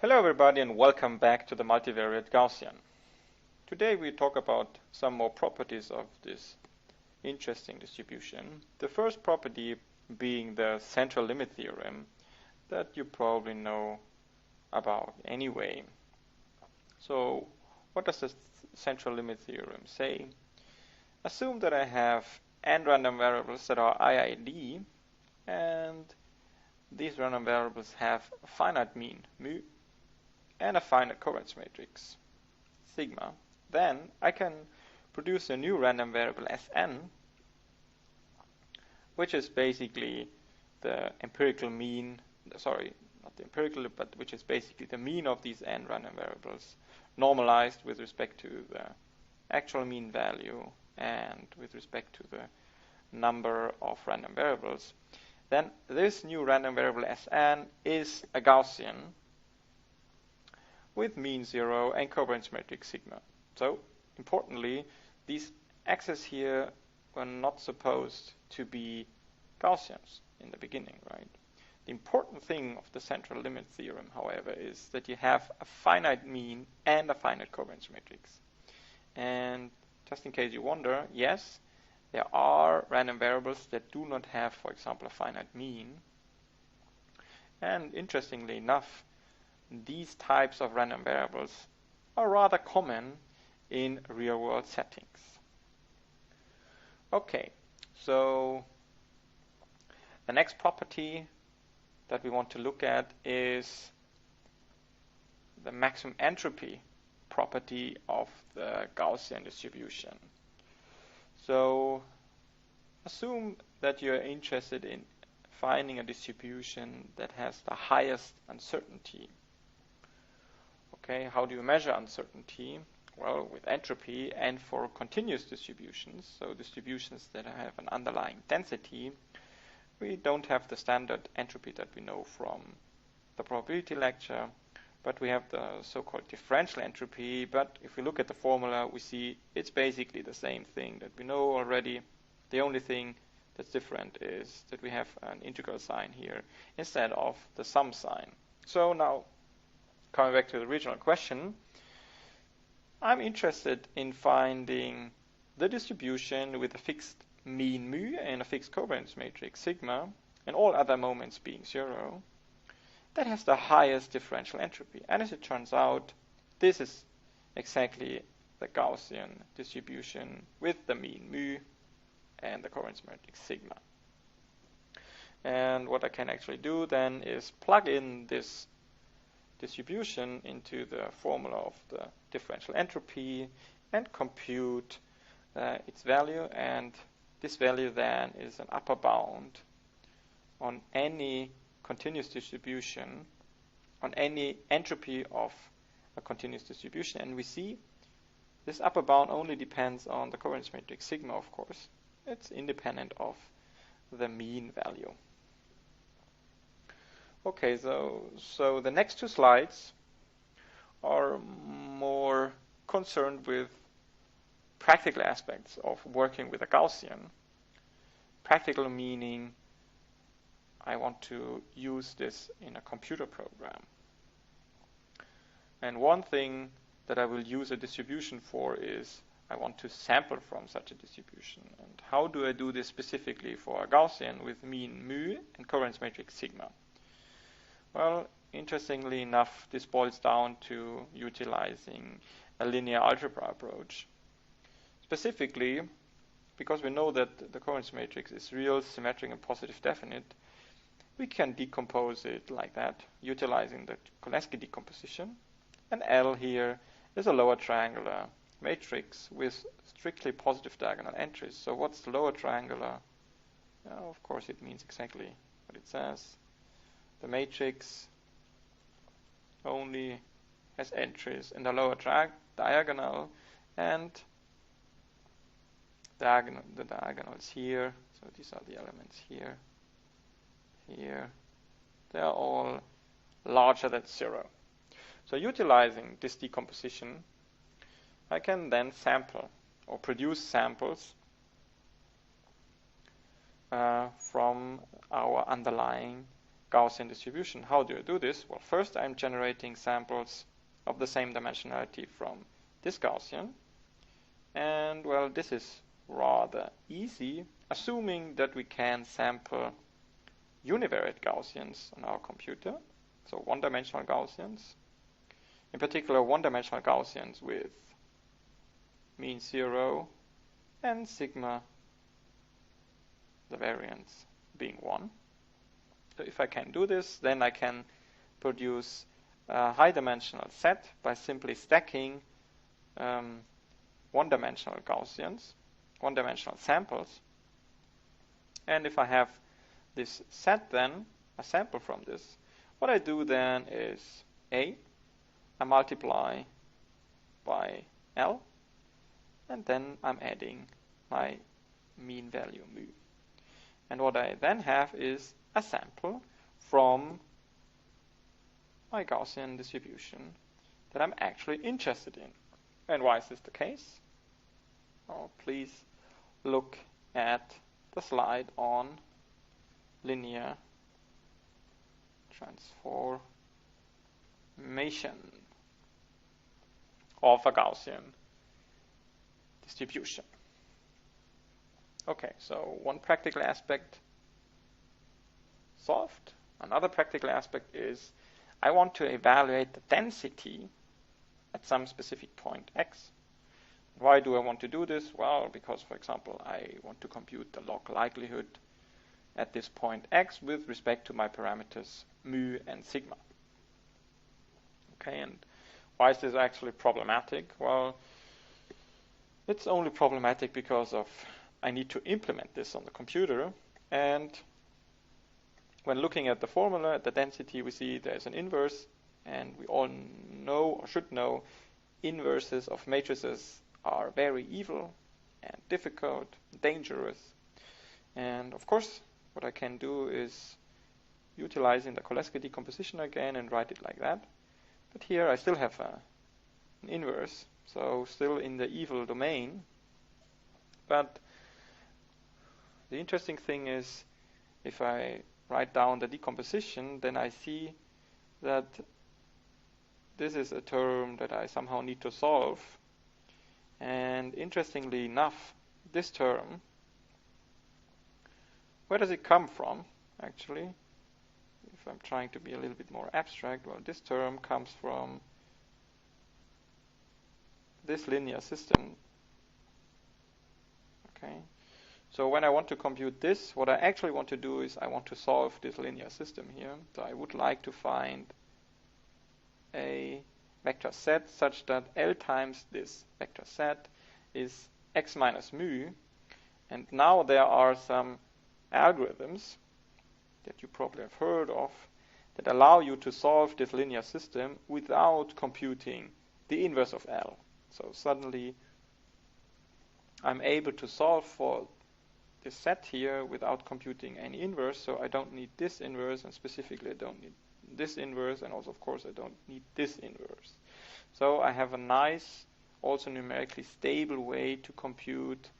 Hello everybody and welcome back to the multivariate Gaussian. Today we talk about some more properties of this interesting distribution. The first property being the central limit theorem that you probably know about anyway. So what does the central limit theorem say? Assume that I have n random variables that are IID, and these random variables have a finite mean, mu, and a finite covariance matrix, sigma. Then I can produce a new random variable Sn, which is basically the empirical mean, sorry, not the empirical, but which is basically the mean of these n random variables, normalized with respect to the actual mean value and with respect to the number of random variables. Then this new random variable Sn is a Gaussian with mean 0 and covariance matrix sigma. So, importantly, these x's here were not supposed to be Gaussians in the beginning, right? The important thing of the central limit theorem, however, is that you have a finite mean and a finite covariance matrix. And just in case you wonder, yes, there are random variables that do not have, for example, a finite mean. And interestingly enough, these types of random variables are rather common in real-world settings. Okay, so the next property that we want to look at is the maximum entropy property of the Gaussian distribution. So assume that you're interested in finding a distribution that has the highest uncertainty. Okay, how do you measure uncertainty? Well, with entropy and for continuous distributions, so distributions that have an underlying density, we don't have the standard entropy that we know from the probability lecture, but we have the so-called differential entropy. But if we look at the formula, we see it's basically the same thing that we know already. The only thing that's different is that we have an integral sign here instead of the sum sign. So now, coming back to the original question, I'm interested in finding the distribution with a fixed mean mu and a fixed covariance matrix sigma, and all other moments being 0, that has the highest differential entropy. And as it turns out, this is exactly the Gaussian distribution with the mean mu and the covariance matrix sigma. And what I can actually do then is plug in this distribution into the formula of the differential entropy and compute its value, and this value then is an upper bound on any continuous distribution, on any entropy of a continuous distribution. And we see this upper bound only depends on the covariance matrix sigma, of course. It's independent of the mean value. Okay, so the next two slides are more concerned with practical aspects of working with a Gaussian. Practical meaning I want to use this in a computer program. And one thing that I will use a distribution for is I want to sample from such a distribution. And how do I do this specifically for a Gaussian with mean mu and covariance matrix sigma? Well, interestingly enough, this boils down to utilizing a linear algebra approach. Specifically, because we know that the covariance matrix is real, symmetric, and positive definite, we can decompose it like that, utilizing the Koleski decomposition. And L here is a lower triangular matrix with strictly positive diagonal entries. So what's the lower triangular? Well, of course, it means exactly what it says. The matrix only has entries in the lower diagonal, and the diagonals here, so these are the elements here, here, they are all larger than 0. So utilizing this decomposition, I can then sample or produce samples from our underlying Gaussian distribution. How do I do this? Well, first I'm generating samples of the same dimensionality from this Gaussian. And well, this is rather easy, assuming that we can sample univariate Gaussians on our computer, so one-dimensional Gaussians. In particular, one-dimensional Gaussians with mean 0 and sigma, the variance, being 1. So if I can do this, then I can produce a high-dimensional set by simply stacking one-dimensional Gaussians, one-dimensional samples. And if I have this set then, a sample from this, what I do then is I multiply by L, and then I'm adding my mean value mu. And what I then have is a sample from my Gaussian distribution that I'm actually interested in. And why is this the case? Oh, please look at the slide on linear transformation of a Gaussian distribution. Okay, so one practical aspect solved. Another practical aspect is I want to evaluate the density at some specific point x. Why do I want to do this? Well, because, for example, I want to compute the log likelihood at this point x with respect to my parameters mu and sigma. Okay, and why is this actually problematic? Well, it's only problematic because of I need to implement this on the computer, and when looking at the formula, at the density, we see there's an inverse, and we all know or should know inverses of matrices are very evil and difficult, dangerous. And of course, what I can do is utilizing the Koleski decomposition again and write it like that. But here I still have an inverse, so still in the evil domain. But the interesting thing is, if I write down the decomposition, then I see that this is a term that I somehow need to solve. And interestingly enough, this term, where does it come from, actually? If I'm trying to be a little bit more abstract, well, this term comes from this linear system. Okay. So when I want to compute this, what I actually want to do is I want to solve this linear system here. So I would like to find a vector set such that L times this vector set is x minus mu. And now there are some algorithms that you probably have heard of that allow you to solve this linear system without computing the inverse of L. So suddenly I'm able to solve for this set here without computing any inverse, so I don't need this inverse, and specifically I don't need this inverse, and also of course I don't need this inverse. So I have a nice, also numerically stable way to compute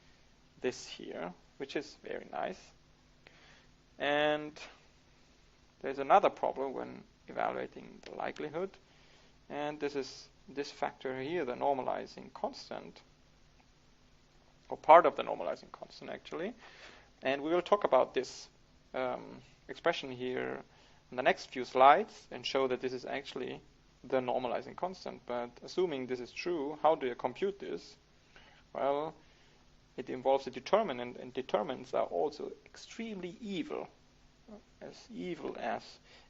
this here, which is very nice. And there's another problem when evaluating the likelihood, and this is this factor here, the normalizing constant, or part of the normalizing constant actually. And we will talk about this expression here in the next few slides and show that this is actually the normalizing constant. But assuming this is true, how do you compute this? Well, it involves a determinant, and determinants are also extremely evil as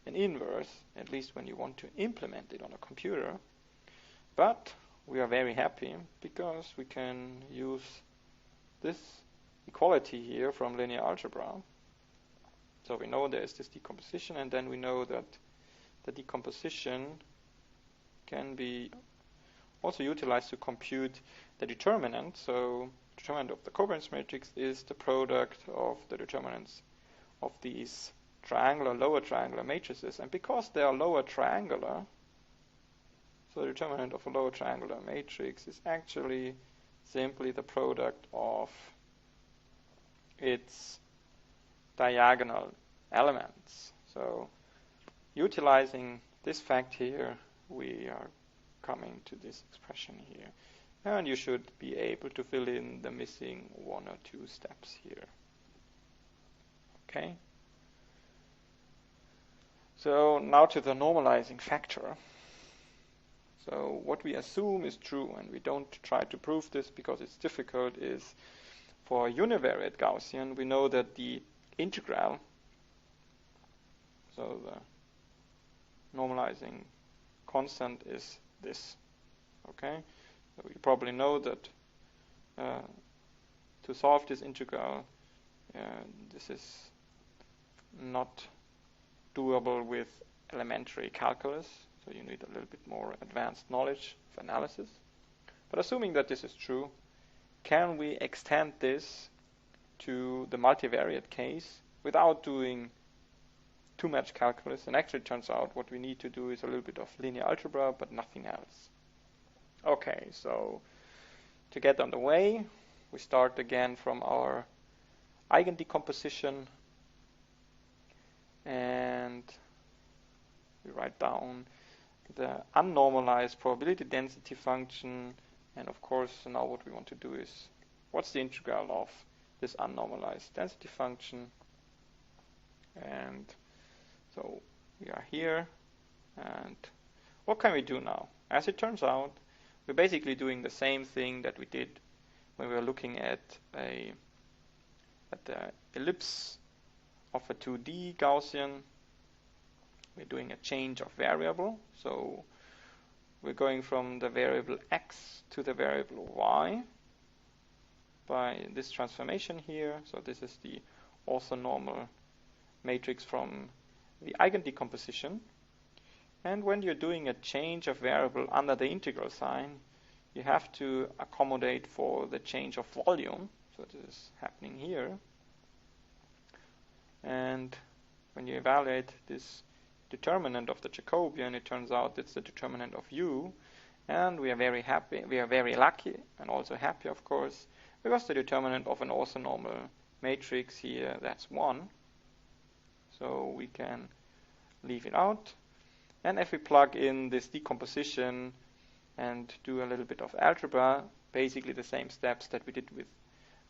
an inverse, at least when you want to implement it on a computer. But we are very happy because we can use this equality here from linear algebra. So we know there is this decomposition, and then we know that the decomposition can be also utilized to compute the determinant. So the determinant of the covariance matrix is the product of the determinants of these triangular, lower triangular matrices. And because they are lower triangular, so the determinant of a lower triangular matrix is actually simply the product of its diagonal elements. So utilizing this fact here, we are coming to this expression here. And you should be able to fill in the missing 1 or 2 steps here. Okay? So now to the normalizing factor. So what we assume is true, and we don't try to prove this because it's difficult, is for a univariate Gaussian, we know that the integral, so the normalizing constant is this. Okay? So you probably know that to solve this integral, this is not doable with elementary calculus, so you need a little bit more advanced knowledge of analysis. But assuming that this is true, can we extend this to the multivariate case without doing too much calculus? And actually it turns out what we need to do is a little bit of linear algebra, but nothing else. Okay, so to get on the way, we start again from our eigendecomposition, and we write down the unnormalized probability density function. And of course, now what we want to do is, what's the integral of this unnormalized density function? And so we are here, and what can we do now? As it turns out, we're basically doing the same thing that we did when we were looking at the ellipse of a 2D Gaussian. We're doing a change of variable, so we're going from the variable x to the variable y by this transformation here. So this is the orthonormal matrix from the eigendecomposition. And when you're doing a change of variable under the integral sign, you have to accommodate for the change of volume. So this is happening here. And when you evaluate this determinant of the Jacobian, it turns out it's the determinant of u. And we are very happy, we are very lucky, and also happy, of course, because the determinant of an orthonormal matrix here, that's 1. So we can leave it out. And if we plug in this decomposition and do a little bit of algebra, basically the same steps that we did with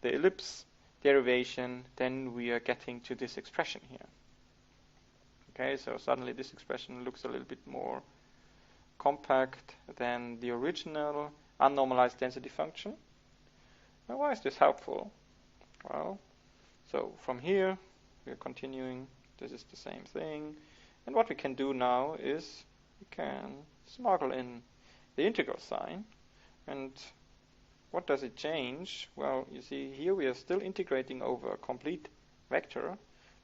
the ellipse derivation, then we are getting to this expression here. Okay, so suddenly this expression looks a little bit more compact than the original unnormalized density function. Now, why is this helpful? Well, so from here we are continuing. This is the same thing. And what we can do now is we can smuggle in the integral sign. And what does it change? Well, you see here we are still integrating over a complete vector,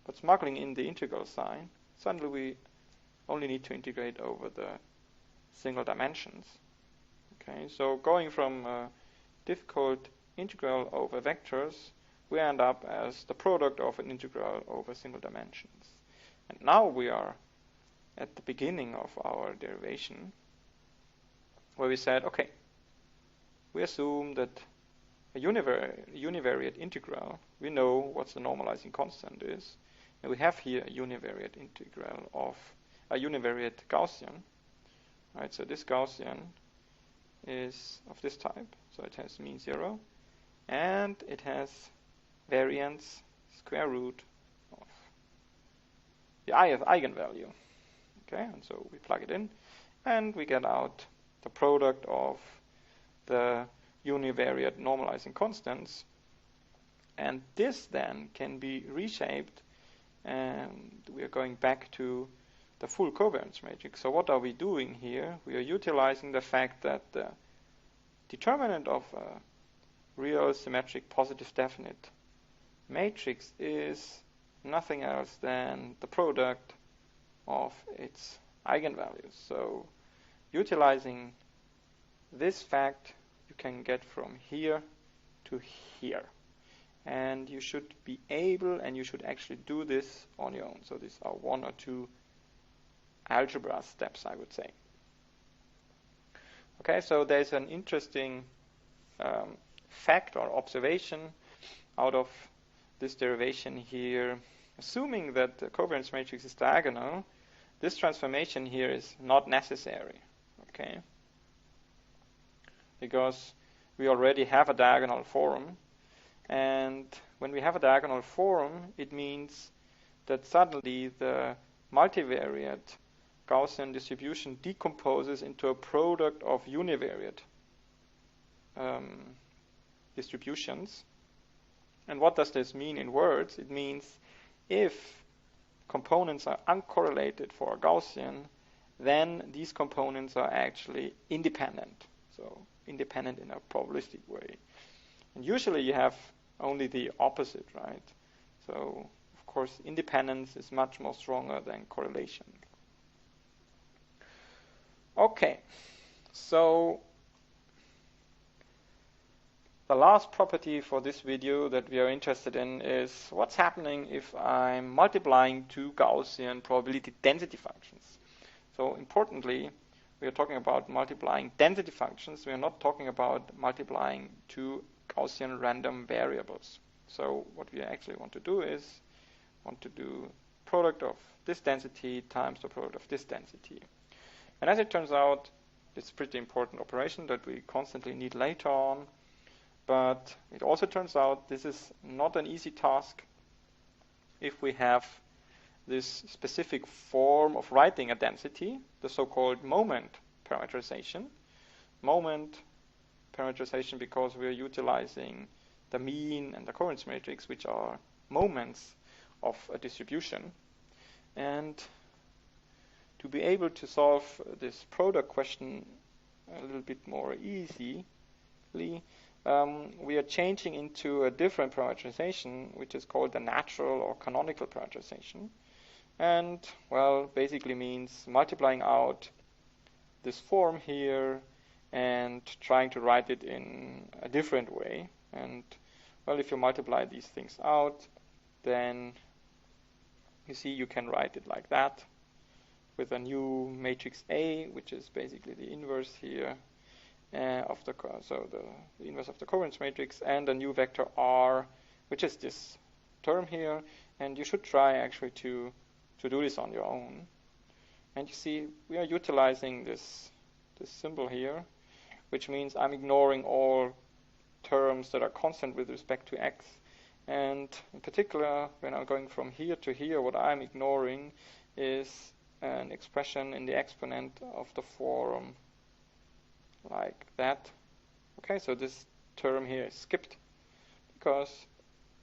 but smuggling in the integral sign, suddenly we only need to integrate over the single dimensions. Okay, so going from a difficult integral over vectors, we end up as the product of an integral over single dimensions. And now we are at the beginning of our derivation, where we said, okay, we assume that a univariate integral, we know what the normalizing constant is, and we have here a univariate integral of a univariate Gaussian. Right, so this Gaussian is of this type, so it has mean 0, and it has variance square root of the ith eigenvalue. Okay, and so we plug it in, and we get out the product of the univariate normalizing constants. And this then can be reshaped, and we are going back to the full covariance matrix. So what are we doing here? We are utilizing the fact that the determinant of a real symmetric positive definite matrix is nothing else than the product of its eigenvalues. So utilizing this fact, you can get from here to here. And you should be able, and you should actually do this on your own. So these are 1 or 2 algebra steps, I would say. Okay, so there's an interesting fact or observation out of this derivation here. Assuming that the covariance matrix is diagonal, this transformation here is not necessary, okay? Because we already have a diagonal form, and when we have a diagonal form, it means that suddenly the multivariate Gaussian distribution decomposes into a product of univariate distributions. And what does this mean in words? It means if components are uncorrelated for a Gaussian, then these components are actually independent. So independent in a probabilistic way. And usually you have only the opposite, right? So of course independence is much more stronger than correlation. Okay, so the last property for this video that we are interested in is what's happening if I'm multiplying two Gaussian probability density functions. So importantly, we are talking about multiplying density functions. We are not talking about multiplying two Gaussian random variables. So what we actually want to do is product of this density times the product of this density. And as it turns out, it's a pretty important operation that we constantly need later on. But it also turns out this is not an easy task if we have this specific form of writing a density, the so-called moment parameterization. Moment parameterization because we are utilizing the mean and the covariance matrix, which are moments of a distribution. And to be able to solve this product question a little bit more easily, we are changing into a different parameterization, which is called the natural or canonical parameterization. And, well, basically means multiplying out this form here and trying to write it in a different way. And, well, if you multiply these things out, then you see you can write it like that with a new matrix A, which is basically the inverse here. Of the inverse of the covariance matrix, and a new vector R, which is this term here, and you should try actually to do this on your own. And you see we are utilizing this symbol here, which means I'm ignoring all terms that are constant with respect to x, and in particular when I'm going from here to here, what I'm ignoring is an expression in the exponent of the form like that. Okay, so this term here is skipped because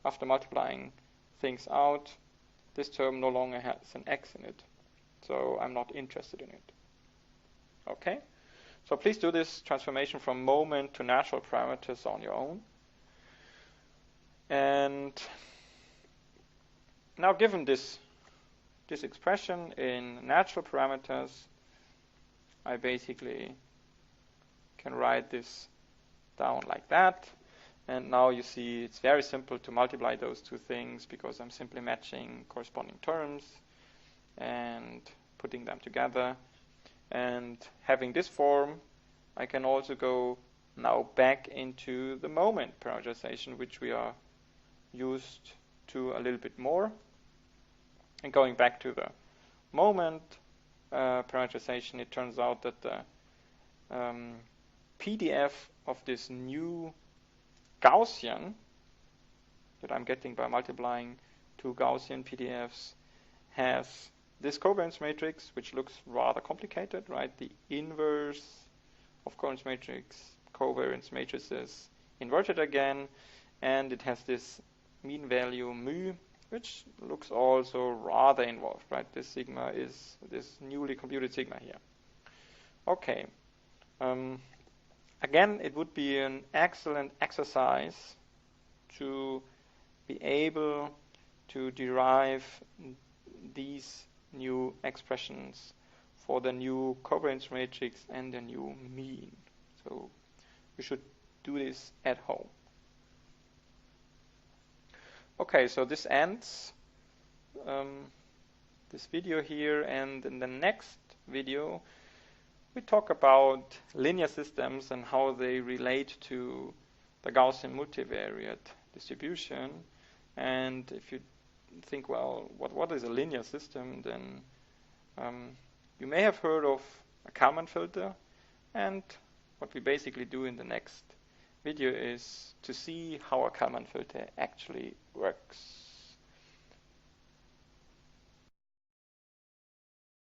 after multiplying things out, this term no longer has an x in it. So I'm not interested in it. Okay, so please do this transformation from moment to natural parameters on your own. And now given this expression in natural parameters, I basically can write this down like that. And now you see it's very simple to multiply those two things because I'm simply matching corresponding terms and putting them together. And having this form, I can also go now back into the moment parameterization, which we are used to a little bit more. And going back to the moment parameterization, it turns out that the PDF of this new Gaussian that I'm getting by multiplying two Gaussian PDFs has this covariance matrix, which looks rather complicated, right? The inverse of covariance matrices inverted again, and it has this mean value mu, which looks also rather involved, right? This sigma is this newly computed sigma here. Okay. Again, it would be an excellent exercise to be able to derive these new expressions for the new covariance matrix and the new mean. So you should do this at home. Okay, so this ends this video here, and in the next video we talk about linear systems and how they relate to the Gaussian multivariate distribution. And if you think, well, what is a linear system, then You may have heard of a Kalman filter, and what we basically do in the next video is to see how a Kalman filter actually works.